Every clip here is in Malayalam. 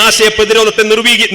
ആശയ പ്രതിരോധത്തെ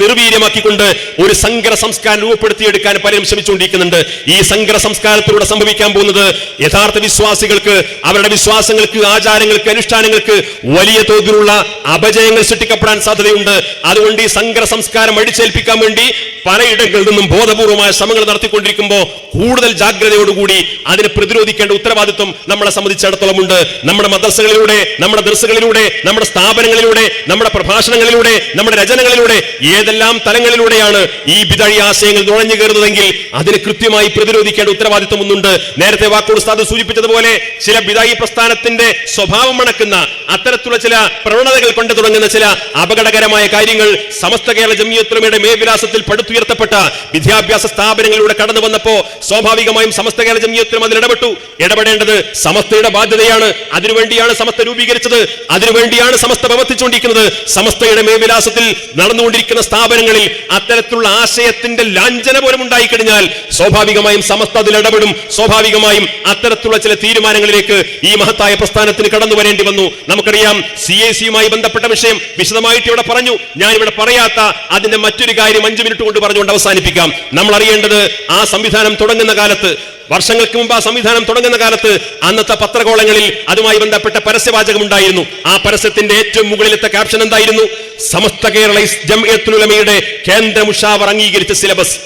നിർവീര്യമാക്കിക്കൊണ്ട് ഒരു സങ്കര സംസ്കാരം രൂപപ്പെടുത്തിയെടുക്കാൻ പലരും ശ്രമിച്ചുകൊണ്ടിരിക്കുന്നുണ്ട്. ഈ സങ്കര സംസ്കാരത്തിലൂടെ സംഭവിക്കാൻ പോകുന്നത് യഥാർത്ഥ വിശ്വാസികൾക്ക്, അവരുടെ വിശ്വാസങ്ങൾക്ക്, ആചാരങ്ങൾക്ക്, അനുഷ്ഠാനങ്ങൾക്ക് വലിയ തോതിലുള്ള അപജയങ്ങൾ സൃഷ്ടിക്കപ്പെടാൻ സാധ്യതയുണ്ട്. അതുകൊണ്ട് ഈ സങ്കര സംസ്കാരം അടിച്ചേൽപ്പിക്കാൻ വേണ്ടി പലയിടങ്ങളിൽ നിന്നും ബോധപൂർവമായ ശ്രമങ്ങൾ നടത്തിക്കൊണ്ടിരിക്കുമ്പോൾ കൂടുതൽ ജാഗ്രതയോടുകൂടി അതിനെ പ്രതിരോധിക്കേണ്ട ഉത്തരവാദിത്വം നമ്മളെ സംബന്ധിച്ചിടത്തോളം ഉണ്ട്. നമ്മുടെ മദ്രസകളിലൂടെ, നമ്മുടെ ദർസുകളിലൂടെ, നമ്മുടെ സ്ഥാപനങ്ങളിലൂടെ, നമ്മുടെ പ്രഭാഷണങ്ങളിലൂടെ, നമ്മുടെ രചനകളിലൂടെ, ഏതെല്ലാം തലങ്ങളിലൂടെയാണ് ഈ ബിദഅി ആശയങ്ങൾ നുഴഞ്ഞു കയറുന്നതെങ്കിൽ അതിനെ കൃത്യമായി പ്രതിരോധിക്കേണ്ട ഉത്തരവാദിത്വം ഒന്നുണ്ട്. നേരത്തെ വാക്കോട് ഉസ്താദ് സൂചിപ്പിച്ചതുപോലെ ചില ബിദഅി പ്രസ്ഥാനത്തിന്റെ സ്വഭാവം മണക്കുന്ന അത്തരത്തിലുള്ള ചില പ്രവണതകൾ കൊണ്ട് തുടങ്ങുന്ന ചില അപകടകരമായ കാര്യങ്ങൾ സമസ്ത കേരള ജംഇയ്യത്തുൽ ഉലമയുടെ മേൽവിലാസത്തിൽ പടുത്തുയർത്തപ്പെട്ട വിദ്യാഭ്യാസ സ്ഥാപനങ്ങളിലൂടെ കടന്നു വന്നപ്പോ സ്വാഭാവികമായും സമസ്ത കേരള ജംഇയ്യത്തുൽ ഉലമ അതിൽ ഇടപെട്ടു. ഇടപെടേണ്ടത് സമസ്തയുടെ ബാധ്യതയാണ്. അതിനുവേണ്ടിയാണ് സമസ്ത രൂപീകരിച്ചത്, അതിനുവേണ്ടിയാണ് സമസ്ത പ്രവർത്തിച്ചുകൊണ്ടിരിക്കുന്നത്. സമസ്തയുടെ മേൽവിലാസത്തിൽ നടന്നുകൊണ്ടിരിക്കുന്ന സ്ഥാപനങ്ങളിൽ അത്തരത്തിലുള്ള ആശയത്തിന്റെ ലാഞ്ചന പോലും ഉണ്ടായിക്കഴിഞ്ഞാൽ സ്വാഭാവികമായും സമസ്ത അതിൽ ഇടപെടും. സ്വാഭാവികമായും അത്തരത്തിലുള്ള ചില തീരുമാനങ്ങളിലേക്ക് ഈ മഹത്തായ പ്രസ്ഥാനത്തിന് കടന്നു വരേണ്ടി വന്നു. നമുക്കറിയാം, CAC-യുമായി ബന്ധപ്പെട്ട വിഷയം വിശദമായിട്ട് ഇവിടെ പറഞ്ഞു. ഞാൻ ഇവിടെ പറയാത്ത അതിന്റെ മറ്റൊരു കാര്യം 5 മിനിറ്റ് കൊണ്ട് പറഞ്ഞുകൊണ്ട് അവസാനിപ്പിക്കാം. നമ്മൾ അറിയേണ്ടത്, ആ സംവിധാനം തുടങ്ങുന്ന കാലത്ത്, വർഷങ്ങൾക്ക് മുമ്പ് ആ സംവിധാനം തുടങ്ങുന്ന കാലത്ത് അന്നത്തെ പത്രകോളങ്ങളിൽ അതുമായി ബന്ധപ്പെട്ട പരസ്യവാചകം ഉണ്ടായിരുന്നു. ആ പരസ്യത്തിന്റെ ഏറ്റവും മുകളിലത്തെ ക്യാപ്ഷൻ എന്തായിരുന്നു? സമസ്ത കേരള ജംഇയ്യത്തുൽ ഉലമയുടെ കേന്ദ്ര മുഷാവർ അംഗീകരിച്ച സിലബസ്.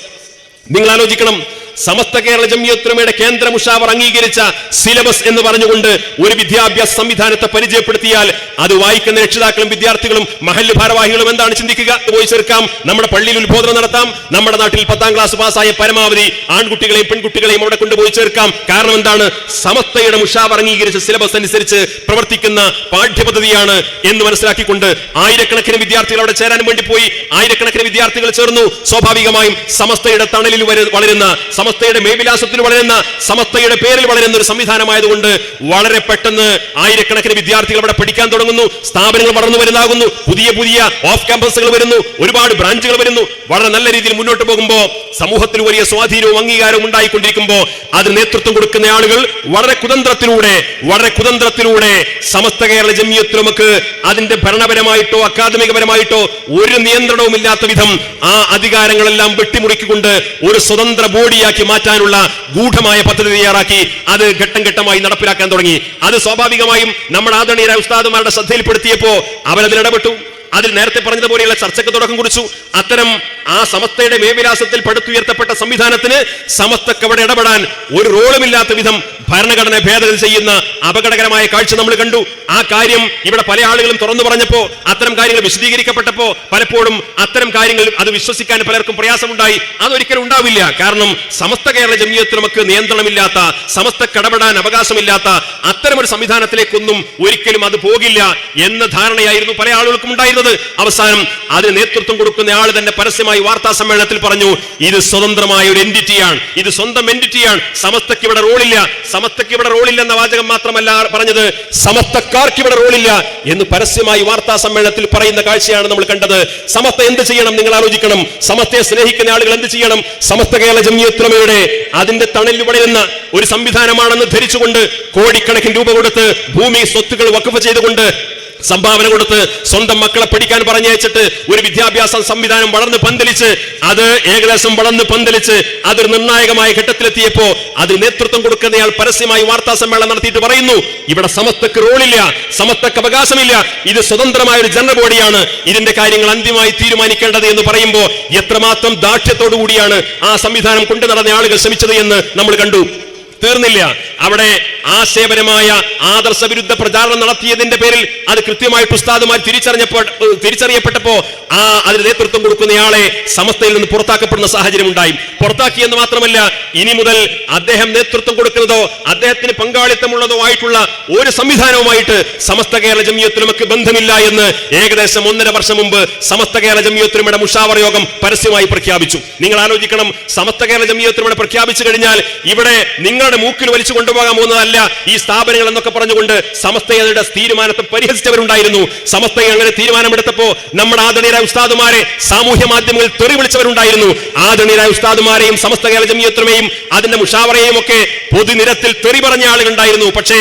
നിങ്ങൾ ആലോചിക്കണം, സമസ്ത കേരള ജംഇയ്യത്തുൽ ഉലമയുടെ കേന്ദ്ര മുഷാവർ അംഗീകരിച്ച സിലബസ് എന്ന് പറഞ്ഞുകൊണ്ട് ഒരു വിദ്യാഭ്യാസ സംവിധാനത്തെ പരിചയപ്പെടുത്തിയാൽ അത് വായിക്കുന്ന രക്ഷിതാക്കളും വിദ്യാർത്ഥികളും മഹല്ല് ഭാരവാഹികളും എന്താണ് ചിന്തിക്കുക? പോയി ചേർക്കാം, നമ്മുടെ പള്ളിയിൽ ഉത്ബോധനം നടത്താം, നമ്മുടെ നാട്ടിൽ 10ാം ക്ലാസ് പാസ്സായ പരമാവധി ആൺകുട്ടികളെയും പെൺകുട്ടികളെയും അവിടെ കൊണ്ടുപോയി ചേർക്കാം. കാരണം എന്താണ്? സമസ്തയുടെ മുഷാവർ അംഗീകരിച്ച സിലബസ് അനുസരിച്ച് പ്രവർത്തിക്കുന്ന പാഠ്യപദ്ധതിയാണ് എന്ന് മനസ്സിലാക്കിക്കൊണ്ട് ആയിരക്കണക്കിന് വിദ്യാർത്ഥികൾ അവിടെ ചേരാൻ വേണ്ടി പോയി. ആയിരക്കണക്കിന് വിദ്യാർത്ഥികൾ ചേർന്നു. സ്വാഭാവികമായും സമസ്തയുടെ തണലിൽ വളരുന്ന, സമസ്തയുടെ മേൽവിലാസത്തിൽ വളരുന്ന, സമസ്തയുടെ പേരിൽ വളരുന്ന ഒരു സംവിധാനമായതുകൊണ്ട് വളരെ പെട്ടെന്ന് ആയിരക്കണക്കിന് വിദ്യാർത്ഥികൾ അവിടെ പഠിക്കാൻ തുടങ്ങുന്നു. സ്ഥാപനങ്ങൾ വളർന്നു വരുന്നാകുന്നു. പുതിയ പുതിയ ഓഫ് ക്യാമ്പസുകൾ വരുന്നു. ഒരുപാട് ബ്രാഞ്ചുകൾ വരുന്നു. വളരെ നല്ല രീതിയിൽ മുന്നോട്ട് പോകുമ്പോൾ സമൂഹത്തിൽ വലിയ സ്വാധീനവും അംഗീകാരവും ഉണ്ടായിക്കൊണ്ടിരിക്കുമ്പോൾ അതിന് നേതൃത്വം കൊടുക്കുന്ന ആളുകൾ വളരെ കുതന്ത്രത്തിലൂടെ സമസ്ത കേരള ജംഇയ്യത്തുൽ ഉലമക്ക് അതിന്റെ ഭരണപരമായിട്ടോ അക്കാദമികപരമായിട്ടോ ഒരു നിയന്ത്രണവും ഇല്ലാത്ത വിധം ആ അധികാരങ്ങളെല്ലാം വെട്ടിമുറിക്കൊണ്ട് ഒരു സ്വതന്ത്ര ബോഡിയാക്കി മാറ്റാനുള്ള ഗൂഢമായ പദ്ധതി തയ്യാറാക്കി അത് ഘട്ടം ഘട്ടമായി നടപ്പിലാക്കാൻ തുടങ്ങി. അത് സ്വാഭാവികമായും നമ്മുടെ ആദരണീയരായ ഉസ്താദുമാരുടെ ശ്രദ്ധയിൽപ്പെടുത്തിയപ്പോ അവരതിൽ ഇടപെട്ടു. അതിൽ നേരത്തെ പറഞ്ഞതുപോലെയുള്ള ചർച്ചയ്ക്ക് തുടക്കം കുറിച്ചു. അത്തരം ആ സമസ്തയുടെ മേൽവിലാസത്തിൽ പടുത്തുയർത്തപ്പെട്ട സംവിധാനത്തിന് സമസ്തക്ക് അവിടെ ഇടപെടാൻ ഒരു റോളുമില്ലാത്ത വിധം ഭരണഘടന ഭേദഗതി ചെയ്യുന്ന അപകടകരമായ കാഴ്ച നമ്മൾ കണ്ടു. ആ കാര്യം ഇവിടെ പല ആളുകളും തുറന്നു പറഞ്ഞപ്പോ, അത്തരം കാര്യങ്ങൾ വിശദീകരിക്കപ്പെട്ടപ്പോ പലപ്പോഴും അത്തരം കാര്യങ്ങൾ അത് വിശ്വസിക്കാൻ പലർക്കും പ്രയാസമുണ്ടായി. അതൊരിക്കലും ഉണ്ടാവില്ല. കാരണം സമസ്ത കേരള ജംഇയ്യത്തുൽ ഉലമക്ക് നിയന്ത്രണമില്ലാത്ത, സമസ്തക്ക് ഇടപെടാൻ അവകാശമില്ലാത്ത അത്തരമൊരു സംവിധാനത്തിലേക്കൊന്നും ഒരിക്കലും അത് പോകില്ല എന്ന ധാരണയായിരുന്നു പല ആളുകൾക്കും ഉണ്ടായിരുന്നത്. അവസാനം അതിന് നേതൃത്വം കൊടുക്കുന്ന ആൾ തന്നെ പരസ്യമായി വാർത്താ സമ്മേളനത്തിൽ പറഞ്ഞു, ഇത് സ്വതന്ത്രമായ ഒരു എന്റിറ്റിയാണ്, ഇത് സ്വന്തം എന്റിറ്റിയാണ്, സമസ്തക്ക് ഇവിടെ റോളില്ല. സമസ്തക്ക് ഇവിടെ റോളില്ല എന്ന വാചകം മാത്രമല്ല പറഞ്ഞത്, സമസ്തക്കാർക്ക് ഇവിടെ റോളില്ല എന്ന് പരസ്യമായി വാർത്താ സമ്മേളനത്തിൽ പറയുന്ന കാഴ്ചയാണ് നമ്മൾ കണ്ടത്. സമസ്ത എന്ത് ചെയ്യണം? നിങ്ങൾ ആലോചിക്കണം. സമസ്തയെ സ്നേഹിക്കുന്ന ആളുകൾ എന്ത് ചെയ്യണം? സമസ്ത കേരള ജംഇയ്യത്തുൽ ഉലമയുടെ അതിന്റെ തണലിൽ വളരുന്ന ഒരു സംവിധാനമാണെന്ന് ധരിച്ചുകൊണ്ട് കോടിക്കണക്കിന് രൂപ കൊടുത്ത് ഭൂമി സ്വത്തുക്കൾ വഖഫ് ചെയ്തുകൊണ്ട് സംഭാവന കൊടുത്ത് സ്വന്തം മക്കളെ പഠിക്കാൻ പറഞ്ഞയച്ചിട്ട് ഒരു വിദ്യാഭ്യാസ സംവിധാനം വളർന്ന് പന്തലിച്ച് അത് ഏകദേശം വളർന്ന് പന്തലിച്ച് അതൊരു നിർണായകമായ ഘട്ടത്തിലെത്തിയപ്പോ അതിന് നേതൃത്വം കൊടുക്കുന്നയാൾ പരസ്യമായി വാർത്താ സമ്മേളനം നടത്തിയിട്ട് പറയുന്നു, ഇവിടെ സമസ്തക്ക് റോളില്ല, സമസ്തക്ക് അവകാശമില്ല, ഇത് സ്വതന്ത്രമായ ഒരു ജനറൽ ബോഡിയാണ്, ഇതിന്റെ കാര്യങ്ങൾ അന്തിമമായി തീരുമാനിക്കേണ്ടത് എന്ന് പറയുമ്പോൾ എത്രമാത്രം ദാർഢ്യത്തോടു കൂടിയാണ് ആ സംവിധാനം കൊണ്ടു നടന്ന ആളുകൾ ശ്രമിച്ചത് എന്ന് നമ്മൾ കണ്ടു. തീർന്നില്ല. അവിടെ ആശയപരമായ ആദർശവിരുദ്ധ പ്രചാരണം നടത്തിയതിന്റെ പേരിൽ അത് കൃത്യമായിട്ട് ഉസ്താദുമാർ തിരിച്ചറിയപ്പെട്ടപ്പോ അതിന് നേതൃത്വം കൊടുക്കുന്നയാളെ സമസ്തയിൽ നിന്ന് പുറത്താക്കപ്പെടുന്ന സാഹചര്യം ഉണ്ടായി. പുറത്താക്കിയെന്ന് മാത്രമല്ല, ഇനി മുതൽ അദ്ദേഹം നേതൃത്വം കൊടുക്കുന്നതോ അദ്ദേഹത്തിന് പങ്കാളിത്തമുള്ളതോ ആയിട്ടുള്ള ഒരു സംവിധാനവുമായിട്ട് സമസ്ത കേരള ജംഇയ്യത്തുൽ ഉലമക്ക് ബന്ധമില്ല എന്ന് ഏകദേശം 1.5 വർഷം മുമ്പ് സമസ്ത കേരള ജംഇയ്യത്തുൽ ഉലമയുടെ മുഷാവർ യോഗം പരസ്യമായി പ്രഖ്യാപിച്ചു. നിങ്ങൾ ആലോചിക്കണം, സമസ്ത കേരള ജംഇയ്യത്തുൽ ഉലമ പ്രഖ്യാപിച്ചു കഴിഞ്ഞാൽ ഇവിടെ നിങ്ങളുടെ മൂക്കിൽ വലിച്ചു കൊണ്ടുപോകാൻ പോകുന്നതല്ല മാത്രമല്ല ഈ സ്ഥാപനങ്ങൾ എന്നൊക്കെ പറഞ്ഞുകൊണ്ട് സമസ്തയുടെ തീരുമാനത്തെ പരിഹസിച്ചവരുണ്ടായിരുന്നു. സമസ്ത അങ്ങനെ തീരുമാനമെടുത്തപ്പോ നമ്മുടെ ആദരണീയരായ ഉസ്താദുമാരെ സാമൂഹ്യ മാധ്യമങ്ങളിൽ തെറി വിളിച്ചവരുണ്ടായിരുന്നു. ആദരണീയരായ ഉസ്താദുമാരെയും സമസ്ത കേരള ജമിയത്തുലമയും അതിന്റെ മുഷാവറയെയും ഒക്കെ പൊതുനിരത്തിൽ തെറി പറഞ്ഞ ആളുകളുണ്ടായിരുന്നു. പക്ഷേ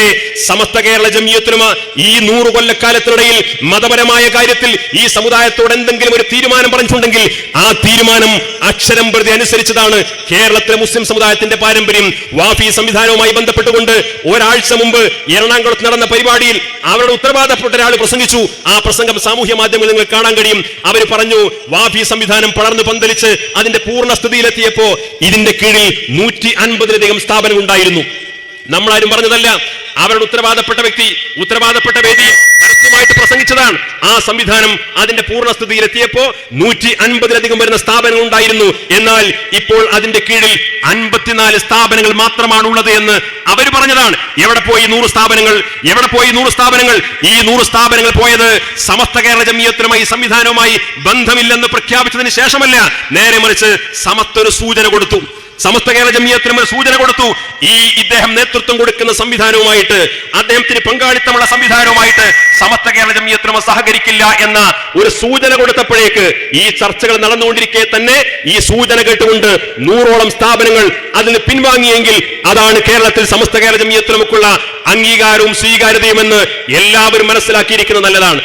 സമസ്ത കേരള ജമിയത്തുലമ ഈ 100 കൊല്ലക്കാലത്തിനിടയിൽ മതപരമായ കാര്യത്തിൽ ഈ സമുദായത്തോട് എന്തെങ്കിലും ഒരു തീരുമാനം പറഞ്ഞിട്ടുണ്ടെങ്കിൽ ആ തീരുമാനം അക്ഷരം പ്രതി അനുസരിച്ചതാണ്. കേരളത്തിലെ മുസ്ലിം സമുദായത്തിന്റെ പാരമ്പര്യം. വാഫി സംവിധാനവുമായി ബന്ധപ്പെട്ടുകൊണ്ട് ഒരാഴ്ച മുമ്പ് എറണാകുളത്ത് നടന്ന പരിപാടിയിൽ അവരുടെ ഉത്തരവാദപ്പെട്ട ഒരാൾ പ്രസംഗിച്ചു. ആ പ്രസംഗം സാമൂഹ്യ മാധ്യമങ്ങളിൽ നിങ്ങൾ കാണാൻ കഴിയും. അവർ പറഞ്ഞു, വാഫി സംവിധാനം പടർന്നു പന്തലിച്ച് അതിന്റെ പൂർണ്ണസ്ഥിതിയിലെത്തിയപ്പോ ഇതിന്റെ കീഴിൽ 150-ലധികം സ്ഥാപനം ഉണ്ടായിരുന്നു. നമ്മളാരും പറഞ്ഞതല്ല. അവരുടെ ഉത്തരവാദപ്പെട്ട വ്യക്തി ഉത്തരവാദപ്പെട്ട വേദി പരസ്യമായിട്ട് പ്രസംഗിച്ചതാണ്. ആ സംവിധാനം അതിന്റെ പൂർണ്ണസ്ഥിതിയിലെത്തിയപ്പോ 150-ലധികം വരുന്ന സ്ഥാപനങ്ങൾ ഉണ്ടായിരുന്നു. എന്നാൽ ഇപ്പോൾ അതിന്റെ കീഴിൽ 54 സ്ഥാപനങ്ങൾ മാത്രമാണുള്ളത് എന്ന് അവർ പറഞ്ഞതാണ്. എവിടെ പോയി 100 സ്ഥാപനങ്ങൾ? എവിടെ പോയി 100 സ്ഥാപനങ്ങൾ? ഈ 100 സ്ഥാപനങ്ങൾ പോയത് സമസ്ത കേരള ജമിയത്തുലമയുമായി സംവിധാനവുമായി ബന്ധമില്ലെന്ന് പ്രഖ്യാപിച്ചതിന് ശേഷമല്ല, നേരെ മറിച്ച് സമസ്ത ഒരു സൂചന കൊടുത്തു. സമസ്ത കേരള ജമിയത്തുലമ സൂചന കൊടുത്തു. ഇദ്ദേഹം നേതൃത്വം കൊടുക്കുന്ന സംവിധാനവുമായിട്ട്, അദ്ദേഹത്തിന് പങ്കാളിത്തമുള്ള സംവിധാനവുമായിട്ട് സമസ്ത കേരള ജമിയത്തുലമ സഹകരിക്കില്ല എന്ന ഒരു സൂചന കൊടുത്തപ്പോഴേക്ക് ഈ ചർച്ചകൾ നടന്നുകൊണ്ടിരിക്കെ തന്നെ ഈ സൂചന കേട്ടുകൊണ്ട് 100ഓളം സ്ഥാപനങ്ങൾ അതിന് പിൻവാങ്ങിയെങ്കിൽ അതാണ് കേരളത്തിൽ സമസ്ത കേരള ജമിയത്തുലമക്കുള്ള അംഗീകാരവും സ്വീകാര്യതയുമെന്ന് എല്ലാവരും മനസ്സിലാക്കിയിരിക്കുന്നത് നല്ലതാണ്.